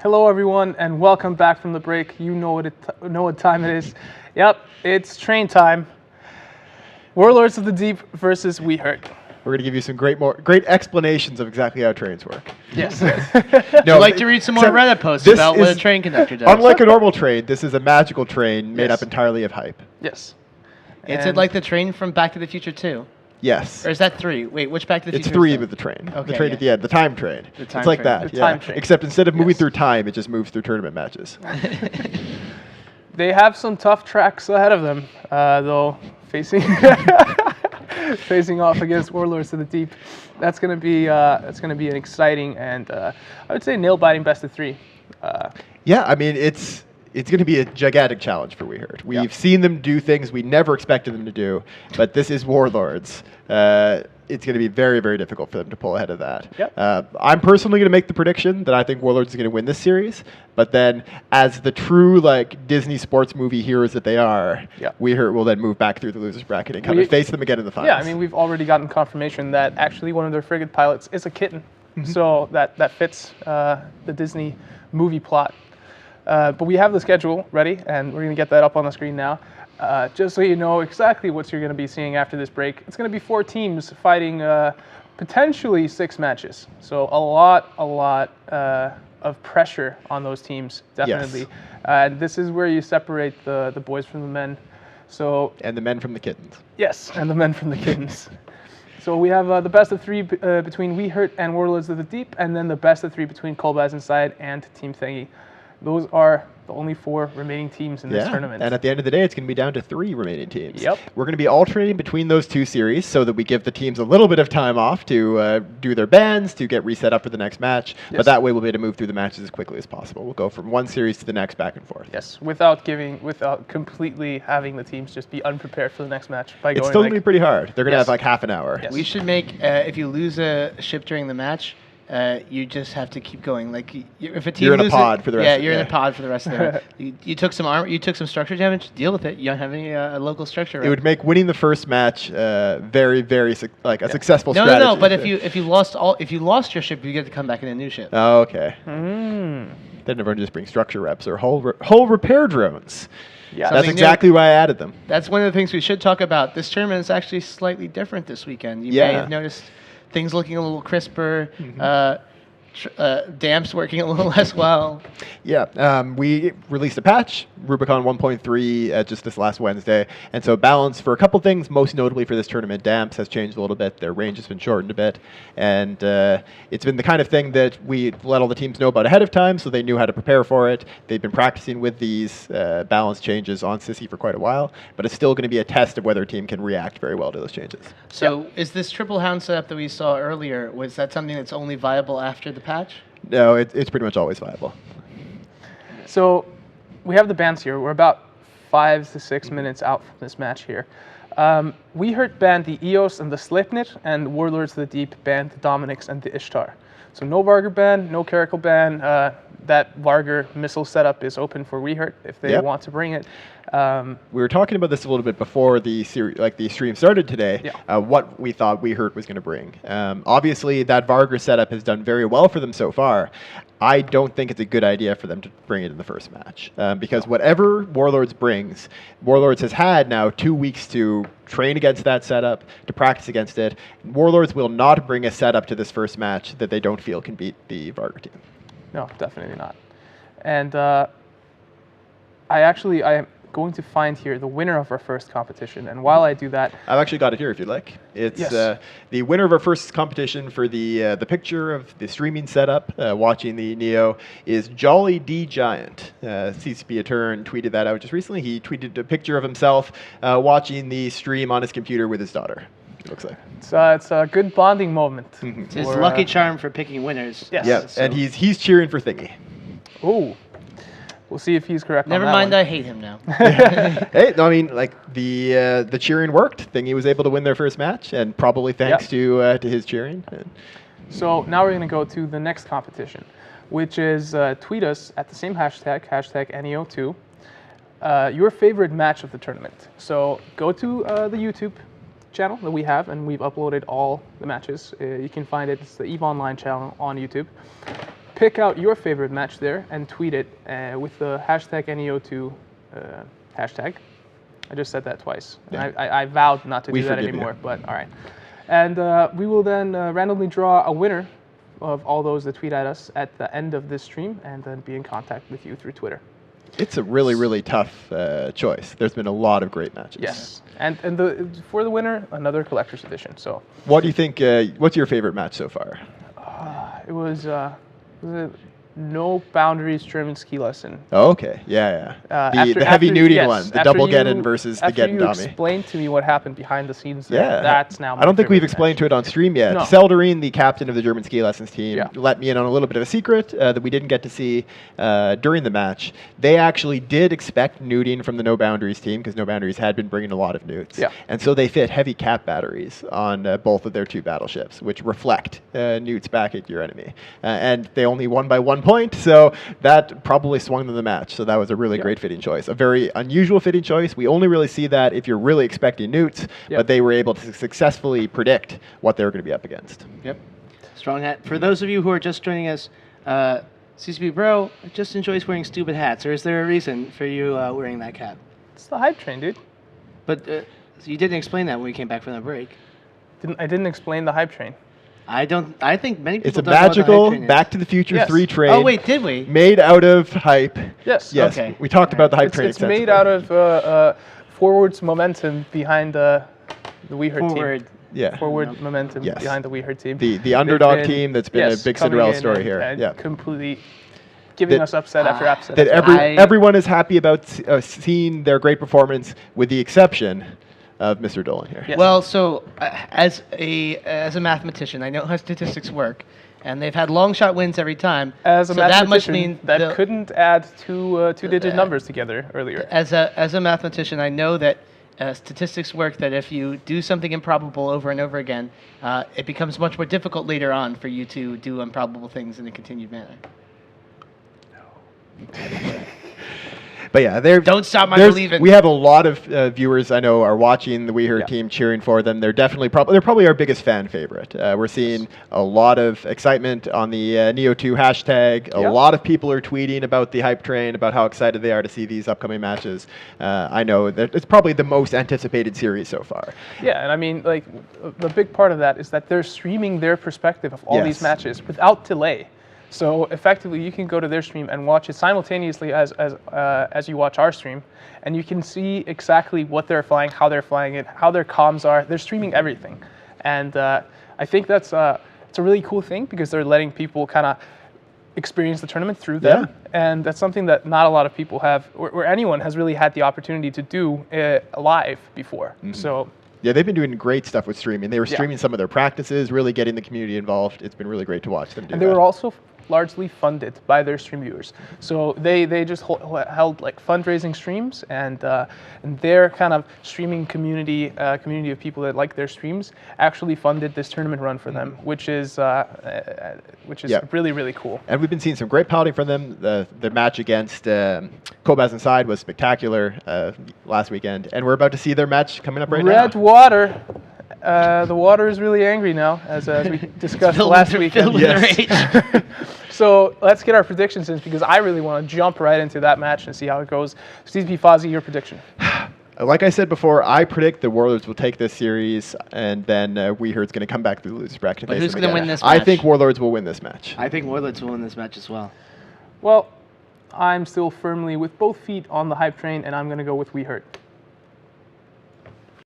Hello, everyone, and welcome back from the break. You know what time it is. Yep, it's train time. Warlords of the Deep versus We Hurt. We're going to give you some great explanations of exactly how trains work. Yes. Would you like to read some more Reddit posts about what a train conductor does? Unlike a normal train, this is a magical train made up entirely of hype. Yes. Is it like the train from Back to the Future 2? Yes. Or is that 3? Wait, which Back to the Future? It's 3 is with the train. Okay, the train at the end, the time train. It's like that. The time train. Except instead of moving through time, it just moves through tournament matches. They have some tough tracks ahead of them, though, facing off against Warlords of the Deep. That's gonna be an exciting and I would say nail-biting best of 3. Yeah, I mean it's going to be a gigantic challenge for We Hurt. We've seen them do things we never expected them to do, but this is Warlords. It's going to be very, very difficult for them to pull ahead of that. Yep. I'm personally going to make the prediction that I think Warlords is going to win this series, but then as the true Disney sports movie heroes that they are, We Hurt will then move back through the losers bracket and come and face them again in the finals. Yeah, I mean, we've already gotten confirmation that actually one of their frigate pilots is a kitten, so that fits the Disney movie plot. But we have the schedule ready, and we're going to get that up on the screen now. Just so you know exactly what you're going to be seeing after this break. It's going to be 4 teams fighting potentially 6 matches. So a lot of pressure on those teams, definitely. Yes. And this is where you separate the boys from the men. And the men from the kittens. Yes, and the men from the kittens. So we have the best of 3 between We Hurt and Warlords of the Deep, and then the best of 3 between Kolbaz Inside and Team Thingy. Those are the only 4 remaining teams in this tournament. And at the end of the day, it's going to be down to 3 remaining teams. Yep. We're going to be alternating between those 2 series so that we give the teams a little bit of time off to do their bans, to get reset up for the next match. Yes. But that way we'll be able to move through the matches as quickly as possible. We'll go from one series to the next back and forth. Yes, without completely having the teams just be unprepared for the next match. It's still going to be pretty hard. They're going to have half an hour. Yes. We should make, if you lose a ship during the match, you just have to keep going. If a team you're in a pod for the rest. Yeah, you're in a pod for the rest of the. You took some armor. You took some structure damage. Deal with it. You don't have any local structure. It would make winning the first match very, very a successful strategy. No. But if you lost your ship, you get to come back in a new ship. Oh, okay. Then everyone just brings structure reps or whole repair drones. Yeah, that's exactly why I added them. That's one of the things we should talk about. This tournament is actually slightly different this weekend. You may have noticed things looking a little crisper, damps working a little less well. Yeah, we released a patch, Rubicon 1.3, just this last Wednesday. And so balance for a couple things, most notably for this tournament, damps has changed a little bit. Their range has been shortened a bit. And it's been the kind of thing that we let all the teams know about ahead of time so they knew how to prepare for it. They've been practicing with these balance changes on Sissy for quite a while, but it's still going to be a test of whether a team can react very well to those changes. So is this triple hound setup that we saw earlier, was that something that's only viable after the patch? No, it's pretty much always viable. So we have the bans here. We're about 5 to 6 minutes out from this match here. We Hurt banned the EOS and the Sleipnir, and Warlords of the Deep banned the Dominix and the Ishtar. So no Vargar ban, no Caracal ban. That Vargar missile setup is open for We Hurt if they want to bring it. We were talking about this a little bit before the stream started today. What we thought We Hurt was going to bring. Obviously, that Vargar setup has done very well for them so far. I don't think it's a good idea for them to bring it in the first match because whatever Warlords brings, Warlords has had now 2 weeks to train against that setup, to practice against it. Warlords will not bring a setup to this first match that they don't feel can beat the Vargar team. No, definitely not. And I am going to find here the winner of our first competition. And while I do that, I've actually got it here if you'd like. It's the winner of our first competition for the picture of the streaming setup, watching the Neo, is Jolly D Giant. CCP Etern tweeted that out just recently. He tweeted a picture of himself watching the stream on his computer with his daughter. It looks like it's a good bonding moment. It's his lucky charm for picking winners. Yes. Yeah, so. And he's cheering for Thingy. Oh. We'll see if he's correct. Never mind, I hate him now. Hey, no, I mean, the cheering worked. Thingy was able to win their first match, and probably thanks to his cheering. So now we're going to go to the next competition, which is tweet us at the same hashtag NEO2, your favorite match of the tournament. So go to the YouTube channel that we have, and we've uploaded all the matches. You can find it. It's the EVE Online channel on YouTube. pick out your favorite match there and tweet it with the hashtag NEO2 hashtag. I just said that twice. Yeah. I vowed not to do that anymore, but all right. And we will then randomly draw a winner of all those that tweet at us at the end of this stream, and then be in contact with you through Twitter. It's a really, really tough choice. There's been a lot of great matches. Yes, and for the winner, another collector's edition. So, what do you think? What's your favorite match so far? It was No Boundaries German ski lesson. Oh, okay. Yeah. After, the heavy nuding one, the double you, Geddon versus the Geddon dummy. After you explained to me what happened behind the scenes there, that's now my I don't think we've favorite explained match. to it on stream yet. No. Selderine, the captain of the German ski lessons team, let me in on a little bit of a secret that we didn't get to see during the match. They actually did expect nuding from the No Boundaries team, because No Boundaries had been bringing a lot of newts. Yeah. And so they fit heavy cap batteries on both of their 2 battleships, which reflect newts back at your enemy. And they only won by 1 point, so that probably swung them the match. So that was a really great fitting choice. A very unusual fitting choice. We only really see that if you're really expecting newts, but they were able to successfully predict what they were going to be up against. Yep. Strong hat. For those of you who are just joining us, CCP Bro just enjoys wearing stupid hats, or is there a reason for you wearing that cap? It's the hype train, dude. But so you didn't explain that when we came back from the break. I didn't explain the hype train. I think many people It's a don't know what the magical hype train is. Back to the Future 3 train. Oh wait, did we? Made out of hype. Yes. Yes. Okay. We talked about the hype It's train it's made out of forwards momentum behind the WeHeard Forward. team. Yeah. Forward momentum Yes. behind the WeHeard team. The underdog They've team that's been a big coming Cinderella in story here. and Yeah. completely giving us upset after upset. That after upset. everyone is happy about seeing their great performance, with the exception of Mr. Dolan here. Yes. Well, so as a mathematician, I know how statistics work, and they've had long shot wins every time. As a so that must mathematician, mean that couldn't add two-digit numbers together earlier. As a mathematician, I know that statistics work, that if you do something improbable over and over again, it becomes much more difficult later on for you to do improbable things in a continued manner. But yeah, Don't stop my believing. We have a lot of viewers I know are watching the WeHeard team, cheering for them. They're definitely they're probably our biggest fan favorite. We're seeing a lot of excitement on the NEO2 hashtag. A lot of people are tweeting about the hype train, about how excited they are to see these upcoming matches. I know that it's probably the most anticipated series so far. Yeah, and I mean, like, the big part of that is that they're streaming their perspective of all these matches without delay. So effectively, you can go to their stream and watch it simultaneously as you watch our stream, and you can see exactly what they're flying, how they're flying it, how their comms are. They're streaming everything, and I think that's it's a really cool thing, because they're letting people kind of experience the tournament through them, and that's something that not a lot of people have, or anyone has really had the opportunity to do live before. So. Yeah, they've been doing great stuff with streaming. They were streaming some of their practices, really getting the community involved. It's been really great to watch them do that. And they were also largely funded by their stream viewers. So they just held like fundraising streams, and their kind of streaming community of people that like their streams actually funded this tournament run for them, which is really, really cool. And we've been seeing some great piloting from them. The match against Kobaz Inside was spectacular last weekend, and we're about to see their match coming up right now. Red water. The water is really angry now, as we discussed last weekend. Rage. So let's get our predictions in, because I really want to jump right into that match and see how it goes. CCP Fozzie, your prediction? Like I said before, I predict the Warlords will take this series, and then WeHeard's going to come back to the losers bracket. But who's going to win this I match? think Warlords will win this match. I think Warlords will win this match as well. Well, I'm still firmly with both feet on the hype train, and I'm going to go with WeHeard.